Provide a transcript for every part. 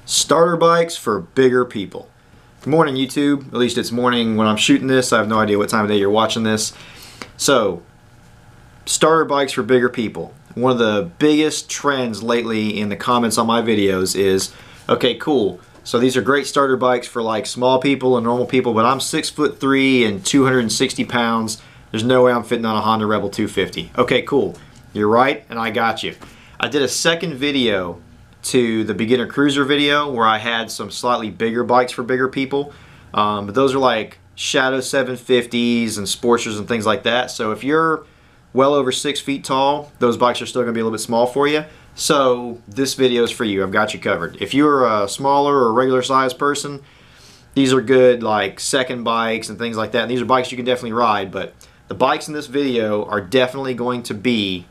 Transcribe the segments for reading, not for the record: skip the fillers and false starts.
Starter bikes for bigger people. Good morning, YouTube. At least it's morning when I'm shooting this. I have no idea what time of day you're watching this. So, starter bikes for bigger people. One of the biggest trends lately in the comments on my videos is, okay, cool. So these are great starter bikes for like small people and normal people, but I'm 6'3" and 260 pounds. There's no way I'm fitting on a Honda Rebel 250. Okay, cool. You're right, and I got you. I did a second video to the beginner cruiser video where I had some slightly bigger bikes for bigger people, but those are like Shadow 750s and Sportsters and things like that. So if you're well over 6 feet tall, those bikes are still going to be a little bit small for you. So this video is for you. I've got you covered. If you're a smaller or regular sized person, these are good like second bikes and things like that. And these are bikes you can definitely ride, but the bikes in this video are definitely going to be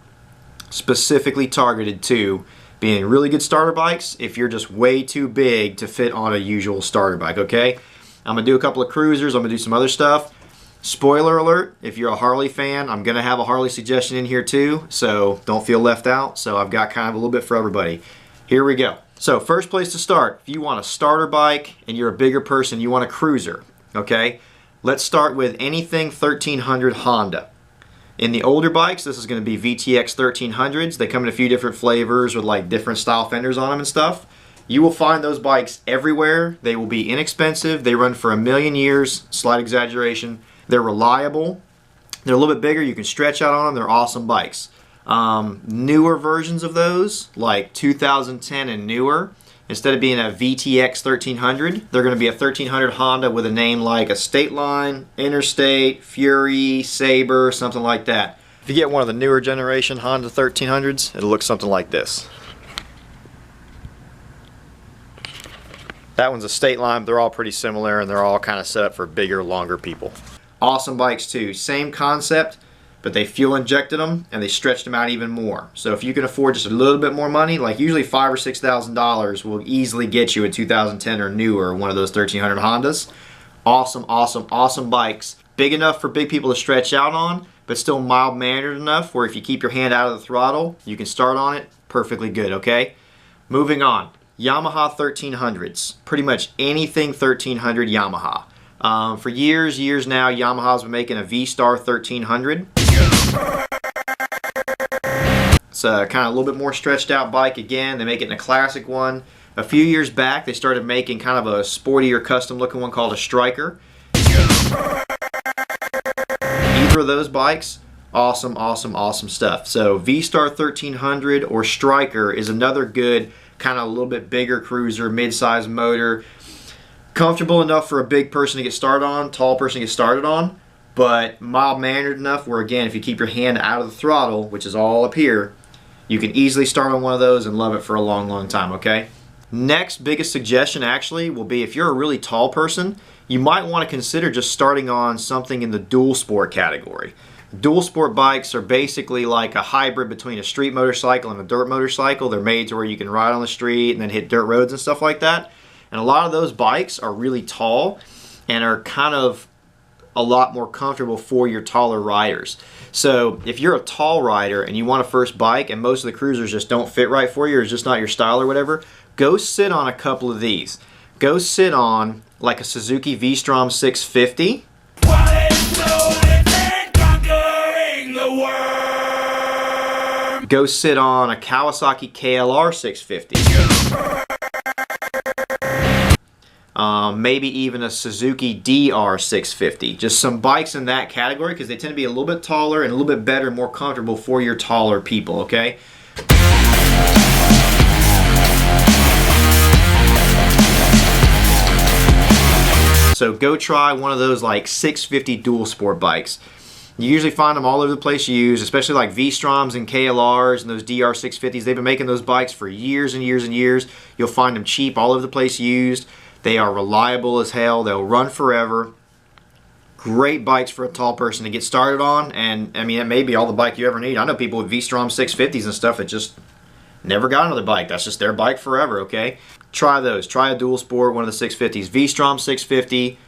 specifically targeted to being really good starter bikes if you're just way too big to fit on a usual starter bike, okay? I'm going to do a couple of cruisers. I'm going to do some other stuff. Spoiler alert, if you're a Harley fan, I'm going to have a Harley suggestion in here too, so don't feel left out. So I've got kind of a little bit for everybody. Here we go. So first place to start, if you want a starter bike and you're a bigger person, you want a cruiser, okay? Let's start with anything 1300 Honda. In the older bikes, this is going to be VTX 1300s. They come in a few different flavors with like different style fenders on them and stuff. You will find those bikes everywhere. They will be inexpensive. They run for a million years, slight exaggeration. They're reliable. They're a little bit bigger. You can stretch out on them. They're awesome bikes. Newer versions of those, like 2010 and newer, instead of being a VTX 1300, they're going to be a 1300 Honda with a name like a Stateline, Interstate, Fury, Sabre, something like that. If you get one of the newer generation Honda 1300s, it'll look something like this. That one's a Stateline. They're all pretty similar and they're all kind of set up for bigger, longer people. Awesome bikes too. Same concept, but they fuel injected them and they stretched them out even more. So if you can afford just a little bit more money, like usually $5,000 or $6,000 will easily get you a 2010 or newer one of those 1300 Hondas. Awesome, awesome, awesome bikes. Big enough for big people to stretch out on, but still mild-mannered enough where if you keep your hand out of the throttle, you can start on it perfectly good, okay? Moving on. Yamaha 1300s. Pretty much anything 1300 Yamaha. For years now, Yamaha's been making a Vstar 1300. It's a kind of a little bit more stretched out bike again. They make it in a classic one. A few years back, they started making kind of a sportier custom looking one called a Stryker. Either of those bikes, awesome, awesome, awesome stuff. So Vstar 1300 or Stryker is another good kind of a little bit bigger cruiser, mid-size motor. Comfortable enough for a big person to get started on, tall person to get started on, but mild-mannered enough where, again, if you keep your hand out of the throttle, which is all up here, you can easily start on one of those and love it for a long, long time, okay? Next biggest suggestion actually will be if you're a really tall person, you might want to consider just starting on something in the dual sport category. Dual sport bikes are basically like a hybrid between a street motorcycle and a dirt motorcycle. They're made to where you can ride on the street and then hit dirt roads and stuff like that. And a lot of those bikes are really tall and are kind of a lot more comfortable for your taller riders. So if you're a tall rider and you want a first bike and most of the cruisers just don't fit right for you or it's just not your style or whatever, go sit on a couple of these. Go sit on like a Suzuki Vstrom 650. Go sit on a Kawasaki KLR 650. Maybe even a Suzuki DR 650. Just some bikes in that category because they tend to be a little bit taller and a little bit better, more comfortable for your taller people, okay? So go try one of those like 650 dual sport bikes. You usually find them all over the place used, especially like V-Stroms and KLRs and those DR 650s. They've been making those bikes for years and years and years. You'll find them cheap all over the place used. They are reliable as hell. They'll run forever. Great bikes for a tall person to get started on. And I mean, it may be all the bike you ever need. I know people with V-Strom 650s and stuff that just never got another bike. That's just their bike forever, okay? Try those. Try a dual sport, one of the 650s. V-Strom 650,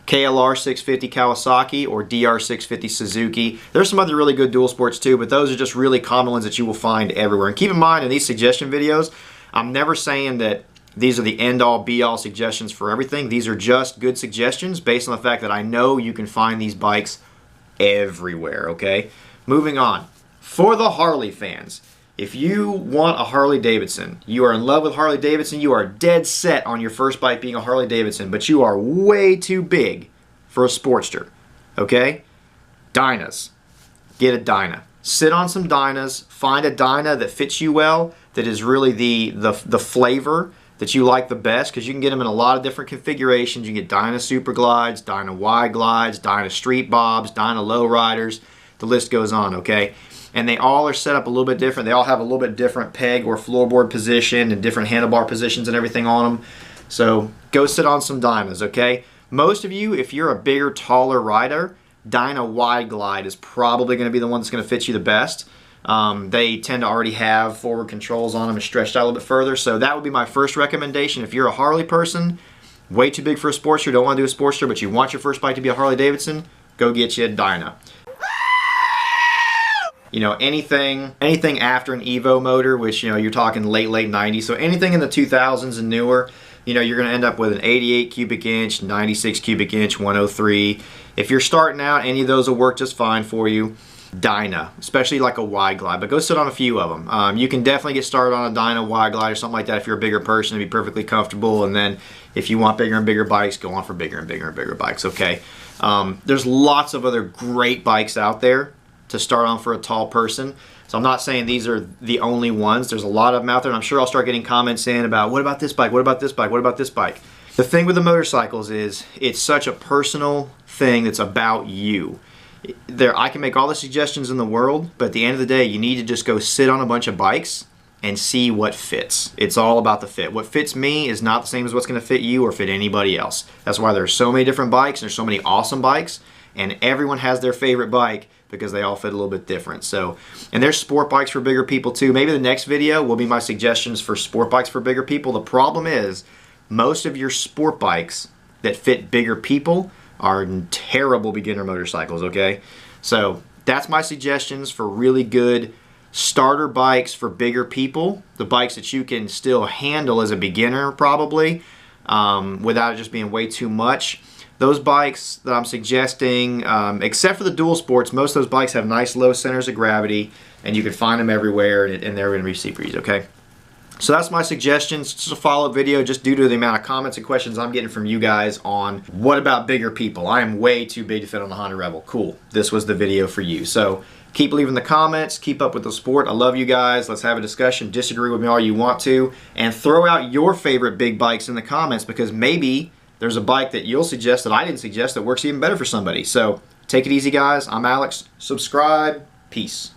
KLR 650 Kawasaki, or DR 650 Suzuki. There's some other really good dual sports too, but those are just really common ones that you will find everywhere. And keep in mind in these suggestion videos, I'm never saying that these are the end-all be-all suggestions for everything. These are just good suggestions based on the fact that I know you can find these bikes everywhere, okay? Moving on. For the Harley fans, if you want a Harley-Davidson, you are in love with Harley-Davidson, you are dead set on your first bike being a Harley-Davidson, but you are way too big for a Sportster, okay? Dynas. Get a Dyna. Sit on some Dynas, find a Dyna that fits you well, that is really the flavor that you like the best, because you can get them in a lot of different configurations. You can get Dyna Super Glides, Dyna Wide Glides, Dyna Street Bobs, Dyna Lowriders. The list goes on, okay? And they all are set up a little bit different. They all have a little bit different peg or floorboard position and different handlebar positions and everything on them. So go sit on some Dynas, okay? Most of you, if you're a bigger, taller rider, Dyna Wide Glide is probably going to be the one that's going to fit you the best. They tend to already have forward controls on them and stretched out a little bit further. So that would be my first recommendation. If you're a Harley person, way too big for a Sportster, don't want to do a Sportster, but you want your first bike to be a Harley-Davidson, go get you a Dyna. You know, anything after an Evo motor, which, you know, you're talking late 90s, so anything in the 2000s and newer, you know, you're going to end up with an 88 cubic inch, 96 cubic inch, 103. If you're starting out, any of those will work just fine for you. Dyna, especially like a Wide Glide, but go sit on a few of them. You can definitely get started on a Dyna Wide Glide or something like that if you're a bigger person and be perfectly comfortable, and then if you want bigger and bigger bikes, go on for bigger and bigger and bigger bikes, okay? There's lots of other great bikes out there to start on for a tall person. So I'm not saying these are the only ones. There's a lot of them out there, and I'm sure I'll start getting comments in about, what about this bike, what about this bike, what about this bike? The thing with the motorcycles is it's such a personal thing that's about you. I can make all the suggestions in the world, but at the end of the day, you need to just go sit on a bunch of bikes and see what fits. It's all about the fit. What fits me is not the same as what's going to fit you or fit anybody else. That's why there's so many different bikes, and there's so many awesome bikes, and everyone has their favorite bike because they all fit a little bit different. So, and there's sport bikes for bigger people too. Maybe the next video will be my suggestions for sport bikes for bigger people. The problem is, most of your sport bikes that fit bigger people are terrible beginner motorcycles, okay? So that's my suggestions for really good starter bikes for bigger people, the bikes that you can still handle as a beginner probably, without it just being way too much. Those bikes that I'm suggesting, except for the dual sports, most of those bikes have nice low centers of gravity, and you can find them everywhere, and they're going to be super easy, okay? So that's my suggestions. Just a follow-up video just due to the amount of comments and questions I'm getting from you guys on what about bigger people. I am way too big to fit on the Honda Rebel. Cool. This was the video for you. So keep leaving the comments. Keep up with the sport. I love you guys. Let's have a discussion. Disagree with me all you want to. And throw out your favorite big bikes in the comments, because maybe there's a bike that you'll suggest that I didn't suggest that works even better for somebody. So take it easy, guys. I'm Alex. Subscribe. Peace.